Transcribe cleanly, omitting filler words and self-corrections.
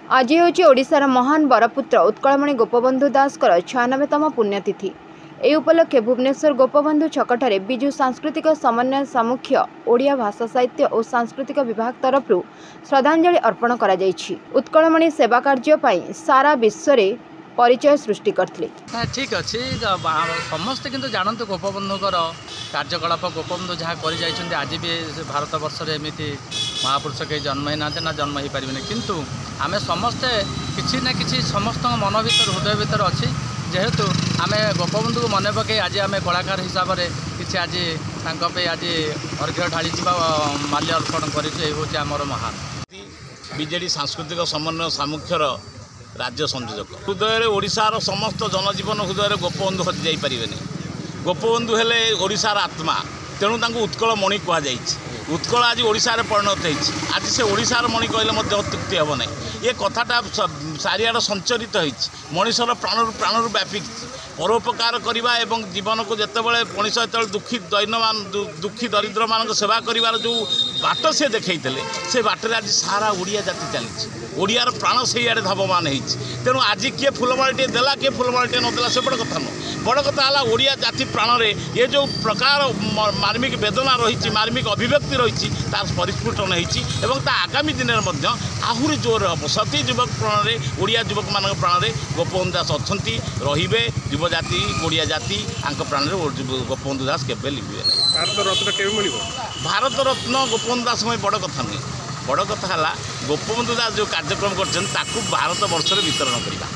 आज ହେଉଛି ଓଡ଼ିଶାର महान बरपुत्र उत्कलमणि गोपबंधु दासकर 96तम पुण्यतिथि। ଏହି ଉପଲକ୍ଷେ ଭୁବନେଶ୍ୱର ଗୋପବନ୍ଧୁ ଛକଠାରେ ବିଜୁ ସାଂସ୍କୃତିକ ସମନ୍ୱୟ ସାମୁଖ୍ୟ ଓଡ଼ିଆ ଭାଷା ସାହିତ୍ୟ ଓ ସାଂସ୍କୃତିକ ବିଭାଗ ତରଫରୁ ଶ୍ରଦ୍ଧାଞ୍ଜଳି ଅର୍ପଣ କରାଯାଇଛି। ଉତ୍କଳମଣି ସେବା କାର୍ଯ୍ୟ ପାଇଁ ସାରା ବିଶ୍ୱରେ परिचय सृष्टि करथिले। ठीक अच्छे समस्ते किंतु जानतु गोपबंधुकर कार्यकलाप गोपबंधु जहाँ कर आज भी भारत वर्ष एमती महापुरुष कहीं जन्म ही ना ना जन्म हो पारे किंतु आम समस्ते किसी ना कि समस्त मन भर हृदय भर अच्छी जेहेतु आम गोपबंधु को मन पकई आज आम कलाकार हिसाब से किसी आज आज अर्घ्य ढाली माल्य अर्पण कर महान बीजेडी सांस्कृतिक समन्वय सामुख्यर राज्य संयोजक हृदय ओडिशार समस्त जनजीवन हृदय गोपबंधु हजि जाई पारे। गोपबंधु हेले ओडिशार आत्मा तेणु तांको उत्कल मणि कहुई। उत्कल आज ओडिशार परिणत होती आज से ओडिशार मणि कहले अत्युक्ति हे ना। ये कथाटा चारिआड संचरित होती मनीषर प्राणु व्यापी परोपकार करवा एवं जीवन को जितेबाला मनीष जो दुखी दुखी दरिद्र मान सेवा कर जो बाट से देखते से बाटर आज सारा ओडिया जाति चली ओडियार प्राण से आड़े धावमान हो तेणु आज किए फुलमाड़े देला किए फुलमाड़े नदेला से बड़ कथा नुह। बड़ कथा है ओडिया जाति प्राण में ये जो प्रकार मार्मिक वेदना रही मार्मिक अभिव्यक्ति रही तार परिस्फुटन होता आगामी दिन में आहरी जोर हम सती युवक प्राण में ओडिया युवक मान प्राण में गोपबंधु दास अच्छा रे युवजाति ओडिया जाति प्राण में गोपबंधु दास केवे लिखे नहीं। भारत रत्न गोपबंधु दास बड़ कथा नुहे। बड़ कथा है गोपबंधु दास जो कार्यक्रम कर भारत वर्ष वितरण करवा।